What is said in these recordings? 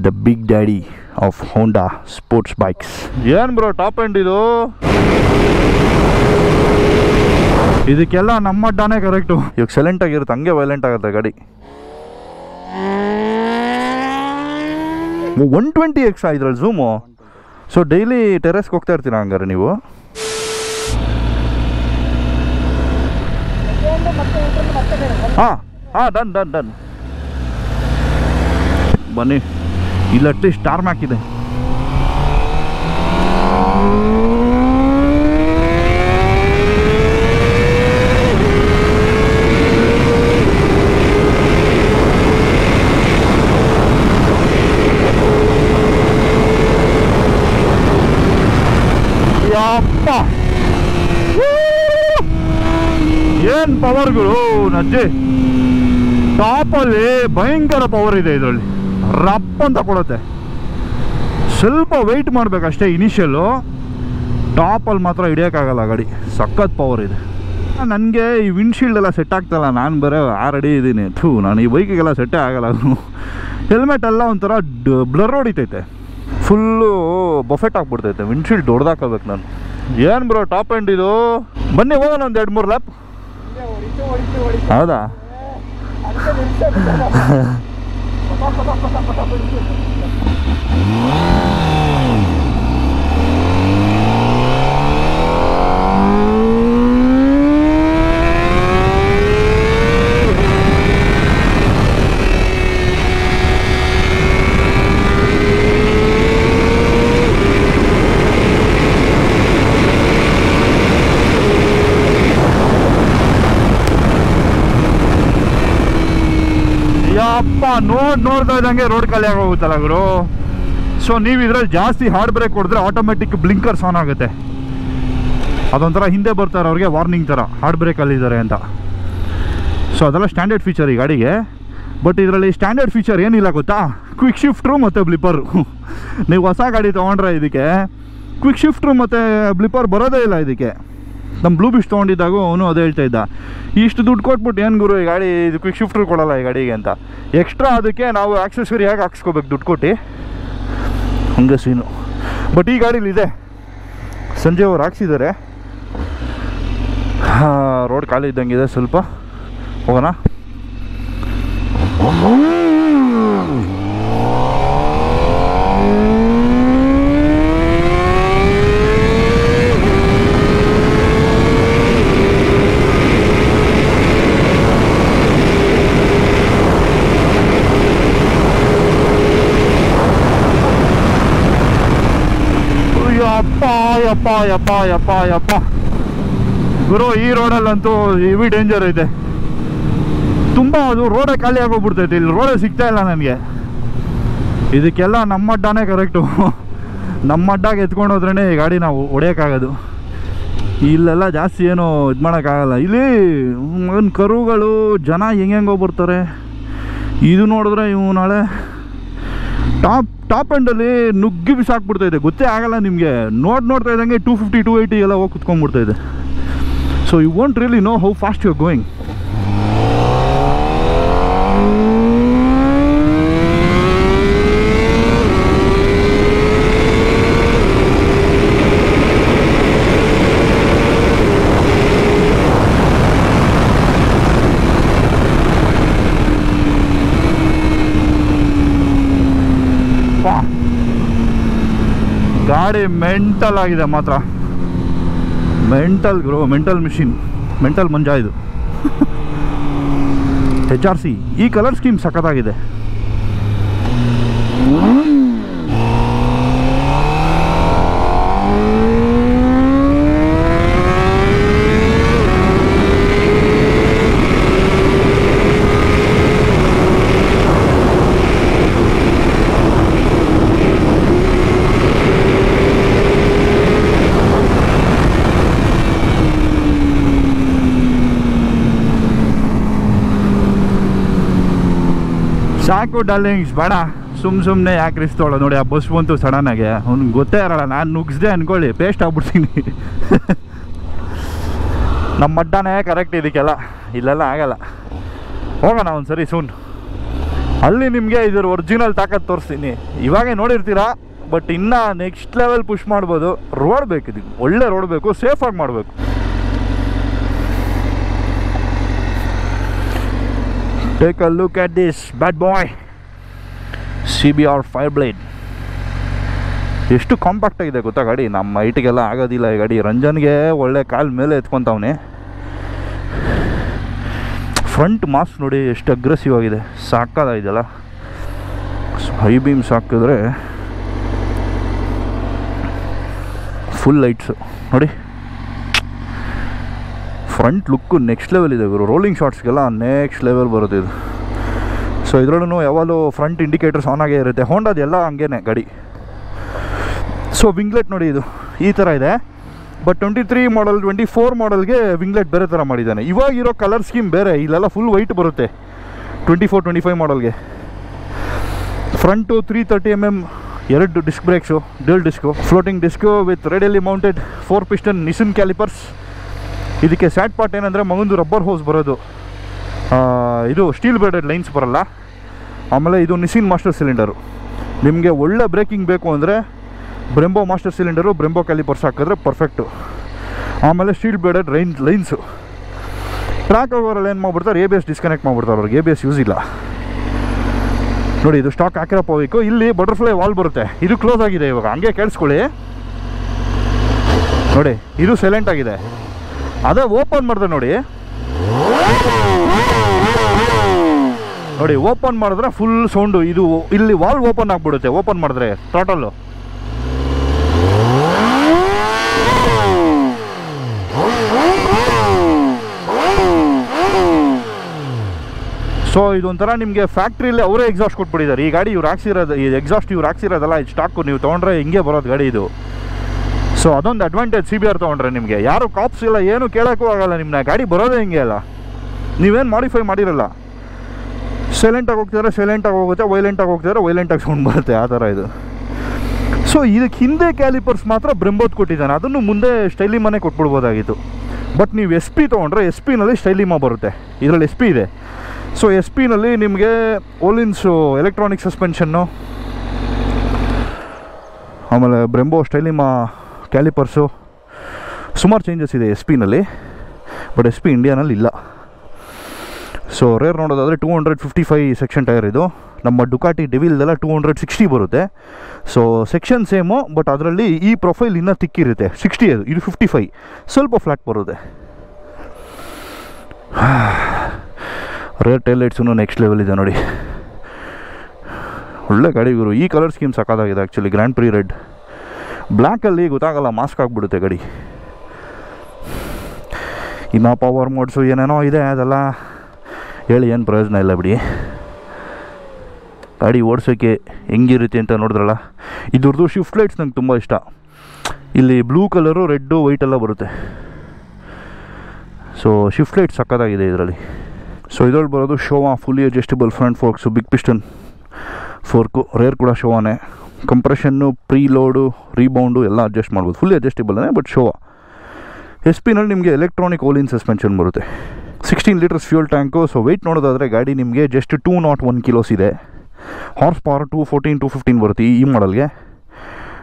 The big daddy of Honda sports bikes. ಏನು bro top end ಇದು, ಇದಕ್ಕೆಲ್ಲ ನಮ್ಮ ಅಡ್ಡಾನೇ ಕರೆಕ್ಟು. ಇವಾಗ ಸೈಲೆಂಟ್ ಆಗಿರುತ್ತೆ, ಹಂಗೆ ವೈಲೆಂಟ್ ಆಗುತ್ತೆ ಗಾಡಿ. 120x ಇದ್ರಲ್ಲಿ ಝೂಮು. ಸೊ ಡೈಲಿ ಟೆರೆಸ್ಗೆ ಹೋಗ್ತಾ ಇರ್ತೀರಾ ಹಂಗಾರೆ ನೀವು? ಹಾಂ ಹಾಂ, ಡನ್ ಡನ್ ಡನ್. ಬನ್ನಿ, ಇಲ್ಲಿ ಅಟ್ಲೀಸ್ಟ್ ಸ್ಟಾರ್ ಮ್ಯಾಕ್ ಇದೆ. ಯಪ್ಪ, ಏನ್ ಪವರ್ಗಳು ನಜ್ಜಿ. ಟಾಪಲ್ಲಿ ಭಯಂಕರ ಪವರ್ ಇದೆ ಇದರಲ್ಲಿ, ರಪ್ ಅಂತ ಕೊಡುತ್ತೆ. ಸ್ವಲ್ಪ ವೆಯ್ಟ್ ಮಾಡಬೇಕಷ್ಟೇ ಇನಿಷಿಯಲ್ಲು, ಟಾಪಲ್ಲಿ ಮಾತ್ರ ಹಿಡಿಯೋಕ್ಕಾಗಲ್ಲ ಗಾಡಿ, ಸಖತ್ ಪವರ್ ಇದೆ. ನನಗೆ ಈ ವಿಂಡ್ಶೀಲ್ಡ್ ಎಲ್ಲ ಸೆಟ್ ಆಗ್ತಾಯಿಲ್ಲ, ನಾನು ಬೇರೆ ಆಲ್ರೆಡಿ ಇದ್ದೀನಿ. ನಾನು ಈ ಬೈಕಿಗೆಲ್ಲ ಸೆಟ್ಟೇ ಆಗಲ್ಲ. ಹೆಲ್ಮೆಟ್ ಎಲ್ಲ ಒಂಥರ ಬ್ಲರ್ ಹೊಡಿತೈತೆ, ಫುಲ್ಲು ಬಫೆಟ್ ಆಗಿಬಿಡ್ತೈತೆ. ವಿಂಡ್ಶೀಲ್ಡ್ ದೊಡ್ಡದಾಕೋಬೇಕು ನಾನು. ಏನು ಬ್ರೋ ಟಾಪ್ ಎಂಡ್ ಇದು. ಬನ್ನಿ ಹೋಗೋಣ ಒಂದು 2-3 ಲ್ಯಾಪ್. ಹೌದಾ? ಅಪ್ಪ, ನೋಡ್ತಾ ಇದ್ದಂಗೆ ರೋಡ್ ಖಾಲಿ ಆಗೋಗುತ್ತಲ್ಲ ಗುರು. ಸೊ ನೀವು ಇದ್ರಲ್ಲಿ ಜಾಸ್ತಿ ಹಾರ್ಡ್ ಬ್ರೇಕ್ ಹೊಡೆದ್ರೆ ಆಟೋಮೆಟಿಕ್ ಬ್ಲಿಂಕರ್ಸ್ ಆನ್ ಆಗುತ್ತೆ. ಅದೊಂಥರ ಹಿಂದೆ ಬರ್ತಾರೆ ಅವ್ರಿಗೆ ವಾರ್ನಿಂಗ್ ಥರ, ಹಾರ್ಡ್ ಬ್ರೇಕಲ್ಲಿದ್ದಾರೆ ಅಂತ. ಸೊ ಅದೆಲ್ಲ ಸ್ಟ್ಯಾಂಡರ್ಡ್ ಫೀಚರ್ ಈ ಗಾಡಿಗೆ. ಬಟ್ ಇದರಲ್ಲಿ ಸ್ಟ್ಯಾಂಡರ್ಡ್ ಫೀಚರ್ ಏನಿಲ್ಲ ಗೊತ್ತಾ? ಕ್ವಿಕ್ ಶಿಫ್ಟ್ರು ಮತ್ತು ಬ್ಲಿಪ್ಪರು. ನೀವು ಹೊಸ ಗಾಡಿ ತೊಗೊಂಡ್ರೆ ಇದಕ್ಕೆ ಕ್ವಿಕ್ ಶಿಫ್ಟ್ರು ಮತ್ತು ಬ್ಲಿಪ್ಪರ್ ಬರೋದೇ ಇಲ್ಲ ಇದಕ್ಕೆ. ನಮ್ಮ ಬ್ಲೂ ಬಿಸ್ಟ್ ತೊಗೊಂಡಿದ್ದಾಗೂ ಅವನು ಅದೇ ಹೇಳ್ತಾ ಇದ್ದ, ಇಷ್ಟು ದುಡ್ಡು ಕೊಟ್ಬಿಟ್ಟು ಏನು ಗುರು ಈ ಗಾಡಿ ಇದು ಕ್ವಿಕ್ ಶಿಫ್ಟ್ರು ಕೊಡೋಲ್ಲ ಈ ಗಾಡಿಗೆ ಅಂತ. ಎಕ್ಸ್ಟ್ರಾ ಅದಕ್ಕೆ ನಾವು ಆಕ್ಸೆಸರಿಯಾಗಿ ಹಾಕ್ಸ್ಕೋಬೇಕು ದುಡ್ಡು ಕೊಟ್ಟು, ಹಂಗೆ ಸೀನು. ಬಟ್ ಈ ಗಾಡೀಲಿ ಇದೆ, ಸಂಜೆ ಅವ್ರು ಹಾಕ್ಸಿದ್ದಾರೆ. ರೋಡ್ ಖಾಲಿ ಇದ್ದಂಗಿದೆ, ಸ್ವಲ್ಪ ಹೋಗೋಣ. ಯಪ್ಪ ಯಪ್ಪ ಯಪ್ಪ ಯಪ್ಪ ಗುರು, ಈ ರೋಡಲ್ಲಂತೂ ಹೆವಿ ಡೇಂಜರ್ ಐತೆ ತುಂಬ. ಅದು ರೋಡೇ ಖಾಲಿ ಆಗೋಗ್ಬಿಡ್ತೈತೆ, ಇಲ್ಲಿ ರೋಡೇ ಸಿಗ್ತಾ ಇಲ್ಲ ನನಗೆ. ಇದಕ್ಕೆಲ್ಲ ನಮ್ಮ ಅಡ್ಡಾನೇ ಕರೆಕ್ಟು. ನಮ್ಮ ಅಡ್ಡಾಗೆ ಎತ್ಕೊಂಡು ಹೋದ್ರೇ ಈ ಗಾಡಿ ನಾವು ಹೊಡೆಯೋಕ್ಕಾಗೋದು. ಇಲ್ಲೆಲ್ಲ ಜಾಸ್ತಿ ಏನು ಇದು ಮಾಡೋಕ್ಕಾಗಲ್ಲ. ಇಲ್ಲಿ ಮಗನ ಕರುಗಳು ಜನ ಹೆಂಗೆಂಗೋ ಬರ್ತಾರೆ. ಇದು ನೋಡಿದ್ರೆ ಇವು ನಾಳೆ ಟಾಪ್ ಎಂಡಲ್ಲಿ ನುಗ್ಗಿ ಬಿಸಾಕ್ಬಿಡ್ತಾಯಿದೆ, ಗೊತ್ತೇ ಆಗಲ್ಲ ನಿಮಗೆ. ನೋಡ್ತಾ ಇದ್ದಂಗೆ 250 280 ಎಲ್ಲ ಹೋಗಿ ಕುತ್ಕೊಂಡ್ಬಿಡ್ತಾಯಿದೆ. So you won't really know how fast you are going. ಗಾಡಿ ಮೆಂಟಲ್ ಆಗಿದೆ ಮಾತ್ರ, mental grow, mental machine, mental ಮಂಜಾ ಇದು. HRC ಈ ಕಲರ್ ಸ್ಕೀಮ್ ಸಖತ್ತಾಗಿದೆ. ಸಾಕು ಡಾರ್ಲಿಂಗ್ಸ್, ಬೇಡ ಸುಮ್ಮನೆ ಯಾಕೆ ರಿಸ್ಕ್ ತೊಗೊಳ್ಳೋ. ನೋಡಿ ಆ ಬಸ್ ಬಂತು ಸಡನ್ನಾಗೆ, ಅವ್ನಿಗೆ ಗೊತ್ತೇ ಇರಲ್ಲ, ನಾನು ನುಗ್ಸ್ದೆ ಅಂದ್ಕೊಳ್ಳಿ ಪೇಸ್ಟ್ ಆಗ್ಬಿಡ್ತೀನಿ. ನಮ್ಮ ಅಡ್ಡಾನೇ ಕರೆಕ್ಟ್ ಇದಕ್ಕೆಲ್ಲ, ಇಲ್ಲೆಲ್ಲ ಆಗಲ್ಲ. ಹೋಗೋಣ ಒಂದು ಸರಿ ಸೂನ್. ಅಲ್ಲಿ ನಿಮಗೆ ಇದರ ಒರಿಜಿನಲ್ ತಾಕತ್ತು ತೋರಿಸ್ತೀನಿ. ಇವಾಗೇ ನೋಡಿರ್ತೀರಾ, ಬಟ್ ಇನ್ನೂ ನೆಕ್ಸ್ಟ್ ಲೆವೆಲ್ ಪುಷ್ ಮಾಡ್ಬೋದು. ರೋಡ್ ಬೇಕು, ಇದಕ್ಕೆ ಒಳ್ಳೆ ರೋಡ್ ಬೇಕು, ಸೇಫಾಗಿ ಮಾಡಬೇಕು. Take a look at this bad boy CBR Fireblade. ಎಷ್ಟು ಕಾಂಪ್ಯಾಕ್ಟ್ ಆಗಿದೆ ಗೊತ್ತಾ ಗಾಡಿ, ನಮ್ಮ ಹೈಟಿಗೆಲ್ಲ ಆಗೋದಿಲ್ಲ ಈ ಗಾಡಿ. ರಂಜನ್ಗೆ ಒಳ್ಳೆ ಕಾಲು ಮೇಲೆ ಎತ್ಕೊತಾವನೆ. ಫ್ರಂಟ್ ಮಾಸ್ ನೋಡಿ ಎಷ್ಟು ಅಗ್ರೆಸಿವ್ ಆಗಿದೆ, ಸಾಕಾಗಿದೆಯಲ್ಲ. ಹೈ ಬೀಮ್ಸ್ ಹಾಕಿದ್ರೆ ಫುಲ್ ಲೈಟ್ಸು ನೋಡಿ. ಫ್ರಂಟ್ ಲುಕ್ಕು ನೆಕ್ಸ್ಟ್ ಲೆವೆಲ್ ಇದೆ ಗುರು. ರೋಲಿಂಗ್ ಶಾಟ್ಸ್ಗೆಲ್ಲ ನೆಕ್ಸ್ಟ್ ಲೆವೆಲ್ ಬರುತ್ತೆ ಇದು. ಸೊ ಇದರಲ್ಲೂ ಯಾವಾಗಲೂ ಫ್ರಂಟ್ ಇಂಡಿಕೇಟರ್ಸ್ ಆನ್ ಆಗೇ ಇರುತ್ತೆ. ಹೋಂಡಾದೆಲ್ಲ ಹಂಗೇನೆ ಗಾಡಿ. ಸೊ ವಿಂಗ್ಲೆಟ್ ನೋಡಿ, ಇದು ಈ ಥರ ಇದೆ. ಬಟ್ 23 ಮಾಡಲ್ 24 ಮಾಡಲ್ಗೆ ವಿಂಗ್ಲೆಟ್ ಬೇರೆ ಥರ ಮಾಡಿದ್ದಾನೆ. ಇವಾಗಿರೋ ಕಲರ್ ಸ್ಕೀಮ್ ಬೇರೆ, ಇಲ್ಲೆಲ್ಲ ಫುಲ್ ವೈಟ್ ಬರುತ್ತೆ 24-25 ಮಾಡಲ್ಗೆ. Front 330mm 2 disc brakes, dual disc, floating disc with radially mounted 4 piston Nissin calipers. ಇದಕ್ಕೆ ಸ್ಯಾಡ್ ಪಾರ್ಟ್ ಏನಂದರೆ ಮಗೊಂದು ರಬ್ಬರ್ ಹೋಸ್ ಬರೋದು, ಇದು ಸ್ಟೀಲ್ ಬ್ರೇಡೆಡ್ ಲೈನ್ಸ್ ಬರಲ್ಲ. ಆಮೇಲೆ ಇದು ನಿಸಿನ್ ಮಾಸ್ಟರ್ ಸಿಲಿಂಡರು. ನಿಮಗೆ ಒಳ್ಳೆ ಬ್ರೇಕಿಂಗ್ ಬೇಕು ಅಂದರೆ Brembo master cylinder, Brembo callipers ಹಾಕಿದ್ರೆ ಪರ್ಫೆಕ್ಟು. ಆಮೇಲೆ ಸ್ಟೀಲ್ ಬ್ಲೇಡೆಡ್ ಲೈನ್ಸು. ಟ್ರ್ಯಾಕ್ ಓವರಲ್ಲಿ ಏನು ಮಾಡ್ಬಿಡ್ತಾರೆ, ABS ಡಿಸ್ಕನೆಕ್ಟ್ ಮಾಡ್ಬಿಡ್ತಾರೆ. ಅವ್ರಿಗೆ ABS ಯೂಸ್ ಇಲ್ಲ ನೋಡಿ. ಇದು ಸ್ಟಾಕ್ ಹಾಕಿರೋ ಪೋವಿಕು. ಇಲ್ಲಿ ಬಟರ್ಫ್ಲೈ ವಾಲ್ ಬರುತ್ತೆ, ಇದು ಕ್ಲೋಸ್ ಆಗಿದೆ ಇವಾಗ, ಹಂಗೆ ಕೇಳಿಸ್ಕೊಳ್ಳಿ ನೋಡಿ. ಇದು ಸೈಲೆಂಟ್ ಆಗಿದೆ, ಅದೇ ಓಪನ್ ಮಾಡಿದ್ರೆ ನೋಡಿ ನೋಡಿ ಓಪನ್ ಮಾಡಿದ್ರೆ ಫುಲ್ ಸೌಂಡು. ಇದು ಇಲ್ಲಿ ವಾಲ್ ಓಪನ್ ಆಗಿಬಿಡುತ್ತೆ ಓಪನ್ ಮಾಡಿದ್ರೆ ಟೋಟಲ್ಲು. ಸೊ ಇದೊಂಥರ ನಿಮಗೆ ಫ್ಯಾಕ್ಟ್ರಿಯಲ್ಲಿ ಅವರೇ ಎಕ್ಸಾಸ್ಟ್ ಕೊಟ್ಬಿಟ್ಟಿದ್ದಾರೆ. ಈ ಗಾಡಿ ಇವ್ರು ಹಾಕ್ಸಿರೋದು, ಈ ಎಕ್ಸಾಸ್ಟ್ ಇವ್ರು ಹಾಕ್ಸಿರೋದಲ್ಲ, ಇದು ಸ್ಟಾಕು. ನೀವು ತೊಗೊಂಡ್ರೆ ಹಿಂಗೆ ಬರೋದು ಗಾಡಿ ಇದು. ಸೊ ಅದೊಂದು ಅಡ್ವಾಂಟೇಜ್ CBR ತೊಗೊಂಡ್ರೆ. ನಿಮಗೆ ಯಾರು ಕಾಪ್ಸ್ ಇಲ್ಲ, ಏನು ಕೇಳೋಕ್ಕೂ ಆಗಲ್ಲ. ನಿಮ್ಮನ್ನ ಗಾಡಿ ಬರೋದೇ ಹಿಂಗೆ ಅಲ್ಲ, ನೀವೇನು ಮಾಡಿಫೈ ಮಾಡಿರಲ್ಲ. ಸೈಲೆಂಟಾಗಿ ಹೋಗ್ತಿದ್ರೆ ಸೈಲೆಂಟಾಗಿ ಹೋಗುತ್ತೆ, ವೈಲೆಂಟಾಗಿ ಹೋಗ್ತಿದ್ರೆ ವೈಲೆಂಟಾಗಿ ಸೌಂಡ್ ಬರುತ್ತೆ, ಆ ಥರ ಇದು. ಸೊ ಇದಕ್ಕೆ ಹಿಂದೆ ಕ್ಯಾಲಿಪರ್ಸ್ ಮಾತ್ರ ಬ್ರೆಂಬೋದ್ ಕೊಟ್ಟಿದ್ದಾನೆ, ಅದನ್ನು ಮುಂದೆ ಸ್ಟೈಲಿಮಾನೇ ಕೊಟ್ಬಿಡ್ಬೋದಾಗಿತ್ತು. ಬಟ್ ನೀವು SP ತೊಗೊಂಡ್ರೆ SP-ನಲ್ಲಿ ಸ್ಟೈಲಿಮಾ ಬರುತ್ತೆ, ಇದರಲ್ಲಿ SP ಇದೆ. ಸೊ SP-ನಲ್ಲಿ ನಿಮಗೆ ಓಲಿನ್ಸು ಎಲೆಕ್ಟ್ರಾನಿಕ್ ಸಸ್ಪೆನ್ಷನ್ನು, ಆಮೇಲೆ ಬ್ರೆಂಬೋ ಸ್ಟೈಲಿಮಾ ಕ್ಯಾಲಿಪರ್ಸು, ಸುಮಾರು ಚೇಂಜಸ್ ಇದೆ SP-ನಲ್ಲಿ. ಬಟ್ SP ಇಂಡಿಯಾನಲ್ಲಿ ಇಲ್ಲ. ಸೊ ರೇರ್ ನೋಡೋದಾದರೆ 255 ಸೆಕ್ಷನ್ ಟೈರ್ ಇದು. ನಮ್ಮ ಡುಕಾಟಿ ಡೆವಿಲ್ದೆಲ್ಲ 260 ಬರುತ್ತೆ. ಸೊ ಸೆಕ್ಷನ್ ಸೇಮು, ಬಟ್ ಅದರಲ್ಲಿ ಈ ಪ್ರೊಫೈಲ್ ಇನ್ನೂ ತಿಕ್ಕಿರುತ್ತೆ. 60 ಅದು, ಇದು 55, ಸ್ವಲ್ಪ ಫ್ಲ್ಯಾಟ್ ಬರುತ್ತೆ. ರೇರ್ ಟೈಲ್ ಲೈಟ್ಸೂ ನೆಕ್ಸ್ಟ್ ಲೆವೆಲ್ ಇದೆ ನೋಡಿ. ಒಳ್ಳೆ ಗಾಡಿ ಗುರು. ಈ ಕಲರ್ ಸ್ಕೀಮ್ ಸಾಕಾಗಿದೆ ಆ್ಯಕ್ಚುಲಿ. ಗ್ರ್ಯಾಂಡ್ ಪ್ರಿ ರೆಡ್ ಬ್ಲ್ಯಾಕಲ್ಲಿ ಗೊತ್ತಾಗಲ್ಲ, ಮಾಸ್ಕ್ ಆಗಿಬಿಡುತ್ತೆ ಗಾಡಿ. ಇನ್ನು ಪವರ್ ಮೋಡ್ಸು ಏನೇನೋ ಇದೆ, ಅದೆಲ್ಲ ಹೇಳಿ ಏನು ಪ್ರಯೋಜನ ಇಲ್ಲ ಬಿಡಿ. ಗಾಡಿ ಓಡಿಸೋಕ್ಕೆ ಹೆಂಗಿರುತ್ತೆ ಅಂತ ನೋಡಿದ್ರಲ್ಲ. ಇದ್ರದ್ದು ಶಿಫ್ಟ್ ಲೈಟ್ಸ್ ನಂಗೆ ತುಂಬ ಇಷ್ಟ. ಇಲ್ಲಿ ಬ್ಲೂ ಕಲರು, ರೆಡ್ಡು, ವೈಟೆಲ್ಲ ಬರುತ್ತೆ. ಸೊ ಶಿಫ್ಟ್ ಲೈಟ್ ಸಕ್ಕತ್ತಾಗಿದೆ ಇದರಲ್ಲಿ. ಸೊ ಇದರಲ್ಲಿ ಬರೋದು Showa fully adjustable front forks, big piston fork. Rear ಕೂಡ ಶೋವಾನೇ. ಕಂಪ್ರೆಷನ್ನು, ಪ್ರೀಲೋಡು, ರೀಬೌಂಡು ಎಲ್ಲ ಅಡ್ಜಸ್ಟ್ ಮಾಡ್ಬೋದು. Fully ಅಡ್ಜಸ್ಟಬಲ್ನೇ, but ಶೋವಾ. SP-ನಲ್ಲಿ ನಿಮಗೆ ಎಲೆಕ್ಟ್ರಾನಿಕ್ ಓಲಿನ್ ಸಸ್ಪೆನ್ಷನ್ ಬರುತ್ತೆ. 16 litres fuel tank. So weight ನೋಡೋದಾದರೆ ಗಾಡಿ ನಿಮಗೆ ಜಸ್ಟ್ 201 ಕಿಲೋಸ್ ಇದೆ. ಹಾರ್ಸ್ ಪವರ್ 214-215 ಬರುತ್ತೆ ಈ ಮಾಡಲ್ಗೆ.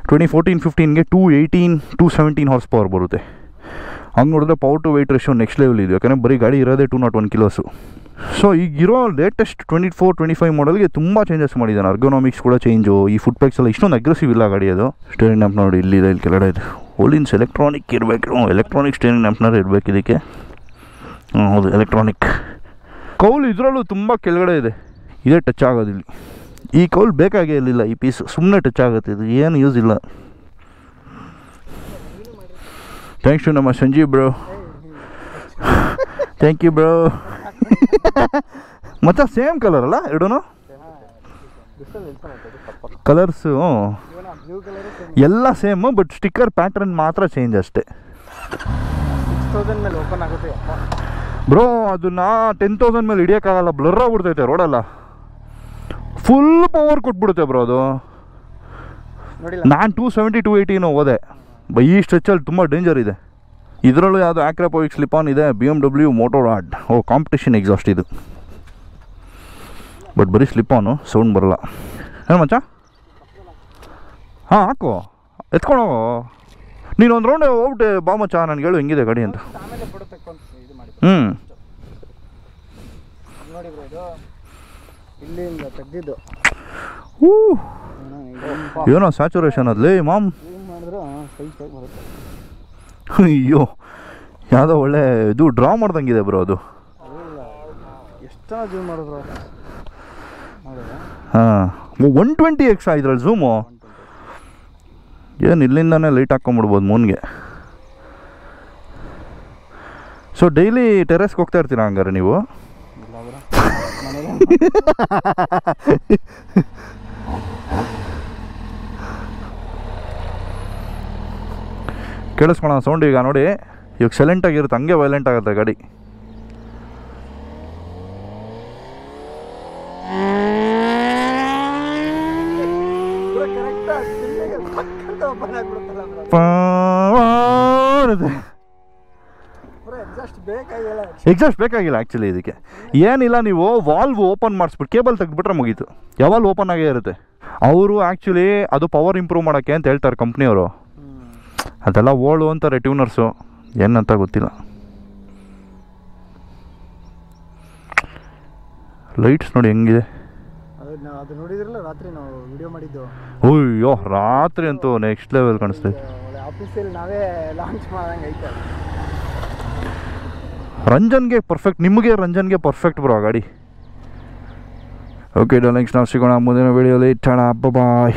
2014-15ಗೆ 217 ಹಾರ್ಸ್ ಪವರ್ ಬರುತ್ತೆ. ಹಂಗೆ ನೋಡಿದ್ರೆ power to weight ratio next level ಇದೆ, ಯಾಕಂದರೆ ಬರೀ ಗಾಡಿ ಇರೋದೇ 201 ಕಿಲೋಸು. ಸೊ ಈಗಿರೋ ಲೇಟೆಸ್ಟ್ 24-25 ಮಾಡಲ್ಗೆ ತುಂಬ ಚೇಂಜಸ್ ಮಾಡಿದ್ದಾನೆ. ಅರ್ಗೋನಾಮಿಕ್ಸ್ ಕೂಡ ಚೇಂಜು. ಈ ಫುಟ್ ಪ್ಯಾಕ್ಸ್ ಎಲ್ಲ ಇಷ್ಟೊಂದು ಅಗ್ರೆಸಿವ್ ಇಲ್ಲ ಗಾಡಿ. ಅದು ಸ್ಟೇರಿಂಗ್ ಲ್ಯಾಂಪ್ ನೋಡಿ ಇಲ್ಲಿದೆ, ಇಲ್ಲಿ ಕೆಳಗಡೆ ಇದೆ. ಓಲಿನ್ಸ್ ಎಲೆಕ್ಟ್ರಾನಿಕ್ ಇರಬೇಕು, ಎಲೆಕ್ಟ್ರಾನಿಕ್ ಸ್ಟೇರಿಂಗ್ ಲ್ಯಾಂಪ್ನಾರು ಇರಬೇಕು ಇದಕ್ಕೆ. ಹೌದು, ಎಲೆಕ್ಟ್ರಾನಿಕ್. ಕೌಲ್ ಇದರಲ್ಲೂ ತುಂಬ ಕೆಳಗಡೆ ಇದೆ, ಇದೇ ಟಚ್ ಆಗೋದಿಲ್ಲ. ಈ ಕೌಲ್ ಬೇಕಾಗೇ ಇರಲಿಲ್ಲ, ಈ ಪೀಸ್ ಸುಮ್ಮನೆ ಟಚ್ ಆಗುತ್ತೆ. ಇದು ಏನು ಯೂಸ್ ಇಲ್ಲ. ಥ್ಯಾಂಕ್ಸ್ ಟು ನಮ್ಮ Sanjeev bro. Thank you bro. ಮತ್ತು ಸೇಮ್ ಕಲರ್ ಅಲ್ಲ ಎರಡೂ ಕಲರ್ಸು ಎಲ್ಲ ಸೇಮು, ಬಟ್ ಸ್ಟಿಕ್ಕರ್ ಪ್ಯಾಟ್ರನ್ ಮಾತ್ರ ಚೇಂಜ್ ಅಷ್ಟೇ. 6,000 ಮೇಲೆ ಓಪನ್ ಆಗುತ್ತೆ ಬ್ರೋ. ಅದನ್ನ 10,000 ಮೇಲೆ ಹಿಡಿಯೋಕ್ಕಾಗಲ್ಲ, ಬ್ಲರ್ ಆಗ್ಬಿಡ್ತೈತೆ ರೋಡೆಲ್ಲ. ಫುಲ್ ಪವರ್ ಕೊಟ್ಬಿಡುತ್ತೆ ಬ್ರೋ ಅದು. ನಾನು 270-280 ಹೋದೆ. ಈ ಸ್ಟ್ರೆಚ್ಚಲ್ಲಿ ತುಂಬ ಡೇಂಜರ್ ಇದೆ. ಇದರಲ್ಲೂ ಯಾವುದು ಆಕ್ರಾಪೋವಿಕ್ ಸ್ಲಿಪ್ ಆನ್ ಇದೆ. BMW ಮೋಟೋರಾಡ್. ಕಾಂಪಿಟೇಷನ್ ಎಕ್ಸಾಸ್ಟ್ ಇದು. ಬಟ್ ಬರೀ ಸ್ಲಿಪ್ ಆನು, ಸೌಂಡ್ ಬರಲ್ಲ. ಏನು ಮಚ್ಚ? ಹಾಂ ಹಾಕು, ಎತ್ಕೊಂಡೋಗು. ನೀನು ಒಂದು ರೌಂಡ್ ಹೋಗ್ಬಿಟ್ಟೆ ಬಾ ಮಚ್ಚ, ನನಗೆ ಹೇಳು ಹೆಂಗಿದೆ ಗಾಡಿ ಅಂತ. ಹ್ಞೂ ನೋಡಿ ಬ್ರೋ, ಇದು ಇಲ್ಲಿಂದ ತೆಗ್ದಿದ್ದು. ಏನೋ ಸ್ಯಾಚುರೇಷನ್ ಅದ್ಲಿ ಮಾಮ್ ಮಾಡಿದ್ರೆ ಸೈಜ್ ಬರುತ್ತೆ. ಅಯ್ಯೋ ಯಾವುದೋ ಒಳ್ಳೆ ಇದು ಡ್ರಾ ಮಾಡ್ದಂಗಿದೆ ಬ್ರೋ ಅದು. ಎಷ್ಟು ಜೂಮ್ ಮಾಡಿದ್ರು. ಹಾಂ 120x ಇದ್ರಲ್ಲಿ ಝೂಮು. ಏನು ಇಲ್ಲಿಂದಾನೇ ಲೈಟ್ ಹಾಕ್ಕೊಂಬಿಡ್ಬೋದು ಮೂನ್ಗೆ. ಸೊ ಡೈಲಿ ಟೆರೆಸ್ಗೆ ಹೋಗ್ತಾ ಇರ್ತೀರಾ ಹಂಗಾರೆ ನೀವು? ಕೇಳಿಸ್ಕೊಳ ಸೌಂಡ್ ಈಗ ನೋಡಿ. ಇವಾಗ ಸೈಲೆಂಟಾಗಿರುತ್ತೆ, ಹಂಗೆ ವೈಲೆಂಟ್ ಆಗುತ್ತೆ ಗಾಡಿ. ಎಕ್ಸಾಸ್ಟ್ ಬೇಕಾಗಿಲ್ಲ ಆ್ಯಕ್ಚುಲಿ ಇದಕ್ಕೆ. ಏನಿಲ್ಲ, ನೀವು ವಾಲ್ವ್ ಓಪನ್ ಮಾಡಿಸ್ಬಿಟ್ಟು ಕೇಬಲ್ ತೆಗೆದ್ಬಿಟ್ರೆ ಮುಗೀತು. ಯಾವಾಗಲೂ ಓಪನ್ ಆಗೇ ಇರುತ್ತೆ. ಅವರು ಆ್ಯಕ್ಚುಲಿ ಅದು ಪವರ್ ಇಂಪ್ರೂವ್ ಮಾಡೋಕ್ಕೆ ಅಂತ ಹೇಳ್ತಾರೆ ಕಂಪ್ನಿಯವರು. ಅದೆಲ್ಲ ಓಳು ಅಂತಾರೆ ಟ್ಯೂನರ್ಸು, ಏನಂತ ಗೊತ್ತಿಲ್ಲ. ಲೈಟ್ಸ್ ನೋಡಿ ಹೆಂಗಿದೆ. ಅದು ನೋಡಿದ್ರಲ್ಲ ರಾತ್ರಿ ನಾವು ವಿಡಿಯೋ ಮಾಡಿದ್ದು. ಅಯ್ಯೋ ರಾತ್ರಿ ಅಂತೂ ನೆಕ್ಸ್ಟ್ ಲೆವೆಲ್ ಕಾಣಿಸ್ತೈತೆ. ಆಫೀಸಲ್ಲಿ ನಾವೇ ಲಾಂಚ್ ಮಾಡಂಗೆ ಐತೆ. ರಂಜನ್ಗೆ ಪರ್ಫೆಕ್ಟ್, ನಿಮಗೆ ರಂಜನ್ಗೆ ಪರ್ಫೆಕ್ಟ್ ಬ್ರೋ ಗಾಡಿ. ಓಕೆ ಡಾರ್ಲಿಂಗ್ಸ್, ನಾವು ಸಿಗೋಣ ಮುಂದಿನ ವಿಡಿಯೋಲಿ. ಟಾಡಾ, ಬಾಯ್.